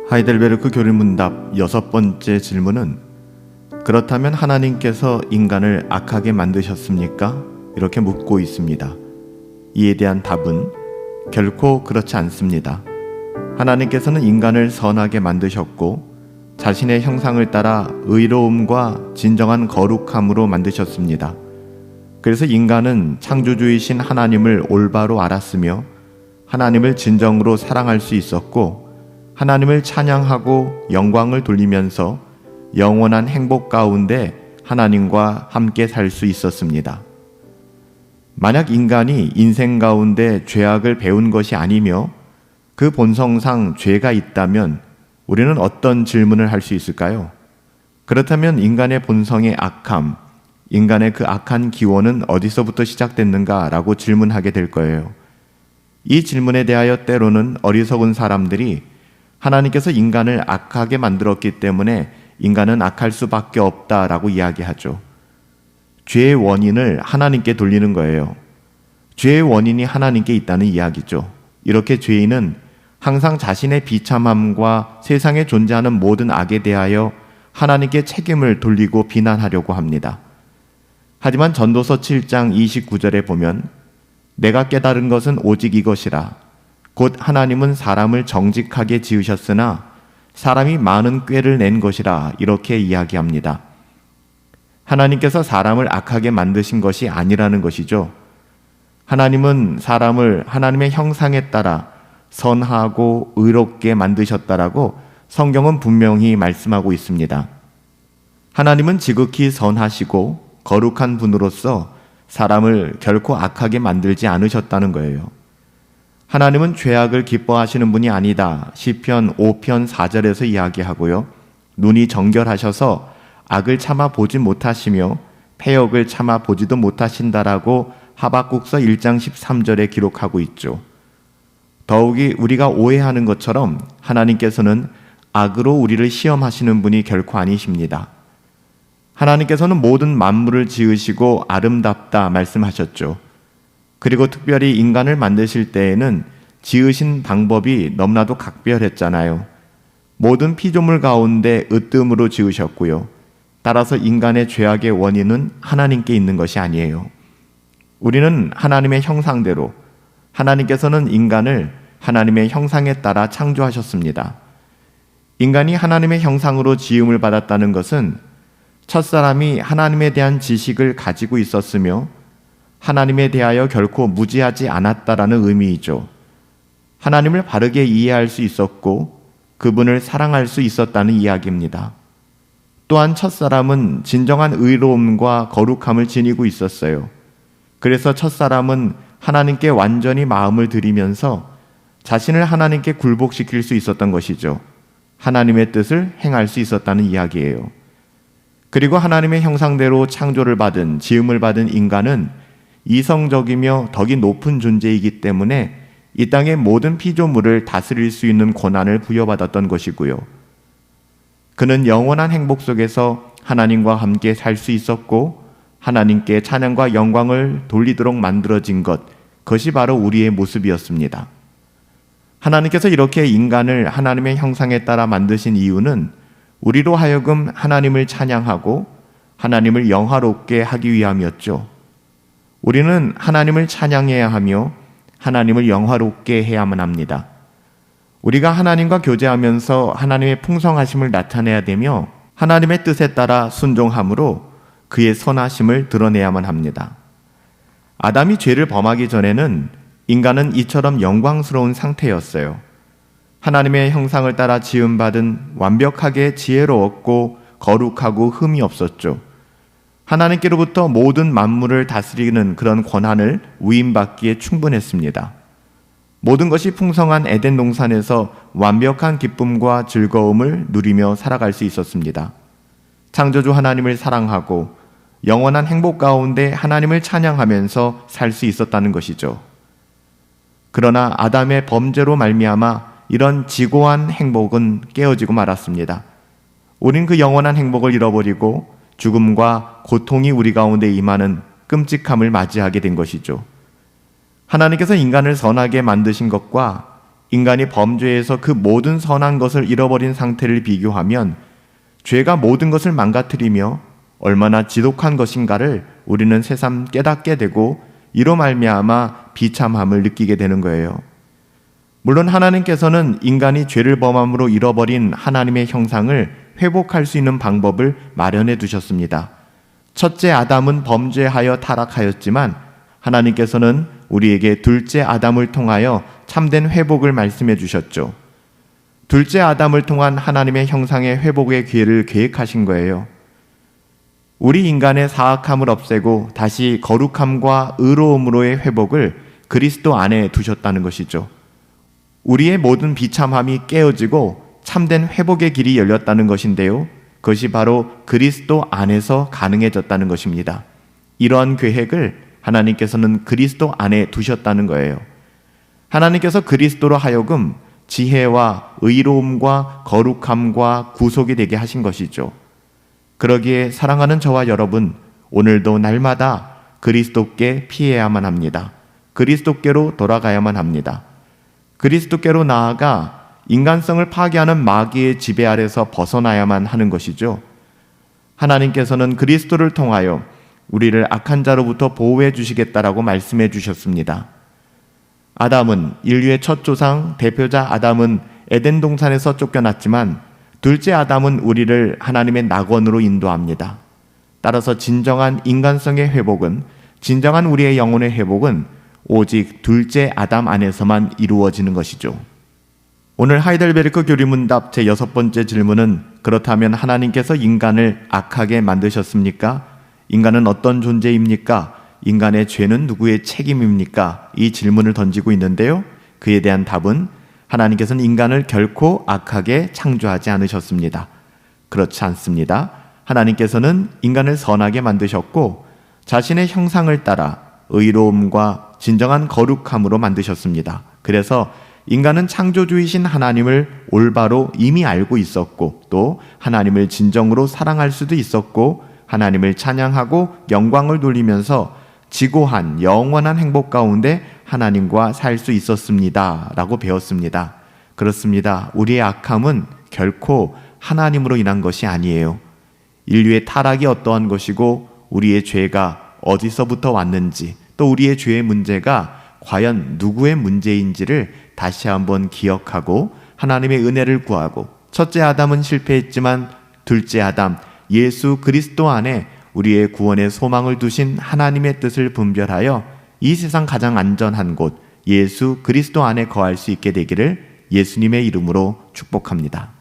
하이델베르크 교리문답 6번째 질문은 그렇다면 하나님께서 인간을 악하게 만드셨습니까? 이렇게 묻고 있습니다. 이에 대한 답은 결코 그렇지 않습니다. 하나님께서는 인간을 선하게 만드셨고 자신의 형상을 따라 의로움과 진정한 거룩함으로 만드셨습니다. 그래서 인간은 창조주이신 하나님을 올바로 알았으며 하나님을 진정으로 사랑할 수 있었고 하나님을 찬양하고 영광을 돌리면서 영원한 행복 가운데 하나님과 함께 살 수 있었습니다. 만약 인간이 인생 가운데 죄악을 배운 것이 아니며 그 본성상 죄가 있다면 우리는 어떤 질문을 할 수 있을까요? 그렇다면 인간의 본성의 악함, 인간의 그 악한 기원은 어디서부터 시작됐는가 라고 질문하게 될 거예요. 이 질문에 대하여 때로는 어리석은 사람들이 하나님께서 인간을 악하게 만들었기 때문에 인간은 악할 수밖에 없다라고 이야기하죠. 죄의 원인을 하나님께 돌리는 거예요. 죄의 원인이 하나님께 있다는 이야기죠. 이렇게 죄인은 항상 자신의 비참함과 세상에 존재하는 모든 악에 대하여 하나님께 책임을 돌리고 비난하려고 합니다. 하지만 전도서 7장 29절에 보면 내가 깨달은 것은 오직 이것이라 곧 하나님은 사람을 정직하게 지으셨으나 사람이 많은 꾀를 낸 것이라 이렇게 이야기합니다. 하나님께서 사람을 악하게 만드신 것이 아니라는 것이죠. 하나님은 사람을 하나님의 형상에 따라 선하고 의롭게 만드셨다라고 성경은 분명히 말씀하고 있습니다. 하나님은 지극히 선하시고 거룩한 분으로서 사람을 결코 악하게 만들지 않으셨다는 거예요. 하나님은 죄악을 기뻐하시는 분이 아니다. 시편 5편 4절에서 이야기하고요. 눈이 정결하셔서 악을 참아 보지 못하시며 패역을 참아 보지도 못하신다라고 하박국서 1장 13절에 기록하고 있죠. 더욱이 우리가 오해하는 것처럼 하나님께서는 악으로 우리를 시험하시는 분이 결코 아니십니다. 하나님께서는 모든 만물을 지으시고 아름답다 말씀하셨죠. 그리고 특별히 인간을 만드실 때에는 지으신 방법이 너무나도 각별했잖아요. 모든 피조물 가운데 으뜸으로 지으셨고요. 따라서 인간의 죄악의 원인은 하나님께 있는 것이 아니에요. 우리는 하나님의 형상대로, 하나님께서는 인간을 하나님의 형상에 따라 창조하셨습니다. 인간이 하나님의 형상으로 지음을 받았다는 것은 첫사람이 하나님에 대한 지식을 가지고 있었으며 하나님에 대하여 결코 무지하지 않았다라는 의미이죠. 하나님을 바르게 이해할 수 있었고 그분을 사랑할 수 있었다는 이야기입니다. 또한 첫사람은 진정한 의로움과 거룩함을 지니고 있었어요. 그래서 첫사람은 하나님께 완전히 마음을 들이면서 자신을 하나님께 굴복시킬 수 있었던 것이죠. 하나님의 뜻을 행할 수 있었다는 이야기예요. 그리고 하나님의 형상대로 창조를 받은, 지음을 받은 인간은 이성적이며 덕이 높은 존재이기 때문에 이 땅의 모든 피조물을 다스릴 수 있는 권한을 부여받았던 것이고요. 그는 영원한 행복 속에서 하나님과 함께 살 수 있었고 하나님께 찬양과 영광을 돌리도록 만들어진 것, 그것이 바로 우리의 모습이었습니다. 하나님께서 이렇게 인간을 하나님의 형상에 따라 만드신 이유는 우리로 하여금 하나님을 찬양하고 하나님을 영화롭게 하기 위함이었죠. 우리는 하나님을 찬양해야 하며 하나님을 영화롭게 해야만 합니다. 우리가 하나님과 교제하면서 하나님의 풍성하심을 나타내야 되며 하나님의 뜻에 따라 순종함으로 그의 선하심을 드러내야만 합니다. 아담이 죄를 범하기 전에는 인간은 이처럼 영광스러운 상태였어요. 하나님의 형상을 따라 지음받은 완벽하게 지혜로웠고 거룩하고 흠이 없었죠. 하나님께로부터 모든 만물을 다스리는 그런 권한을 위임받기에 충분했습니다. 모든 것이 풍성한 에덴 동산에서 완벽한 기쁨과 즐거움을 누리며 살아갈 수 있었습니다. 창조주 하나님을 사랑하고 영원한 행복 가운데 하나님을 찬양하면서 살 수 있었다는 것이죠. 그러나 아담의 범죄로 말미암아 이런 지고한 행복은 깨어지고 말았습니다. 우린 그 영원한 행복을 잃어버리고 죽음과 고통이 우리 가운데 임하는 끔찍함을 맞이하게 된 것이죠. 하나님께서 인간을 선하게 만드신 것과 인간이 범죄에서 그 모든 선한 것을 잃어버린 상태를 비교하면 죄가 모든 것을 망가뜨리며 얼마나 지독한 것인가를 우리는 새삼 깨닫게 되고 이로 말미암아 비참함을 느끼게 되는 거예요. 물론 하나님께서는 인간이 죄를 범함으로 잃어버린 하나님의 형상을 회복할 수 있는 방법을 마련해 두셨습니다. 첫째 아담은 범죄하여 타락하였지만 하나님께서는 우리에게 둘째 아담을 통하여 참된 회복을 말씀해 주셨죠. 둘째 아담을 통한 하나님의 형상의 회복의 기회를 계획하신 거예요. 우리 인간의 사악함을 없애고 다시 거룩함과 의로움으로의 회복을 그리스도 안에 두셨다는 것이죠. 우리의 모든 비참함이 깨어지고 참된 회복의 길이 열렸다는 것인데요. 그것이 바로 그리스도 안에서 가능해졌다는 것입니다. 이러한 계획을 하나님께서는 그리스도 안에 두셨다는 거예요. 하나님께서 그리스도로 하여금 지혜와 의로움과 거룩함과 구속이 되게 하신 것이죠. 그러기에 사랑하는 저와 여러분, 오늘도 날마다 그리스도께 피해야만 합니다. 그리스도께로 돌아가야만 합니다. 그리스도께로 나아가 인간성을 파괴하는 마귀의 지배 아래서 벗어나야만 하는 것이죠. 하나님께서는 그리스도를 통하여 우리를 악한 자로부터 보호해 주시겠다라고 말씀해 주셨습니다. 아담은, 인류의 첫 조상 대표자 아담은 에덴 동산에서 쫓겨났지만 둘째 아담은 우리를 하나님의 낙원으로 인도합니다. 따라서 진정한 인간성의 회복은, 진정한 우리의 영혼의 회복은 오직 둘째 아담 안에서만 이루어지는 것이죠. 오늘 하이델베르크 교리문답 제6번째 질문은, 그렇다면 하나님께서 인간을 악하게 만드셨습니까? 인간은 어떤 존재입니까? 인간의 죄는 누구의 책임입니까? 이 질문을 던지고 있는데요. 그에 대한 답은 하나님께서는 인간을 결코 악하게 창조하지 않으셨습니다. 그렇지 않습니다. 하나님께서는 인간을 선하게 만드셨고 자신의 형상을 따라 의로움과 진정한 거룩함으로 만드셨습니다. 그래서 인간은 창조주이신 하나님을 올바로 이미 알고 있었고 또 하나님을 진정으로 사랑할 수도 있었고 하나님을 찬양하고 영광을 돌리면서 지고한 영원한 행복 가운데 하나님과 살 수 있었습니다 라고 배웠습니다. 그렇습니다. 우리의 악함은 결코 하나님으로 인한 것이 아니에요. 인류의 타락이 어떠한 것이고 우리의 죄가 어디서부터 왔는지 또 우리의 죄의 문제가 과연 누구의 문제인지를 다시 한번 기억하고 하나님의 은혜를 구하고, 첫째 아담은 실패했지만 둘째 아담 예수 그리스도 안에 우리의 구원의 소망을 두신 하나님의 뜻을 분별하여 이 세상 가장 안전한 곳 예수 그리스도 안에 거할 수 있게 되기를 예수님의 이름으로 축복합니다.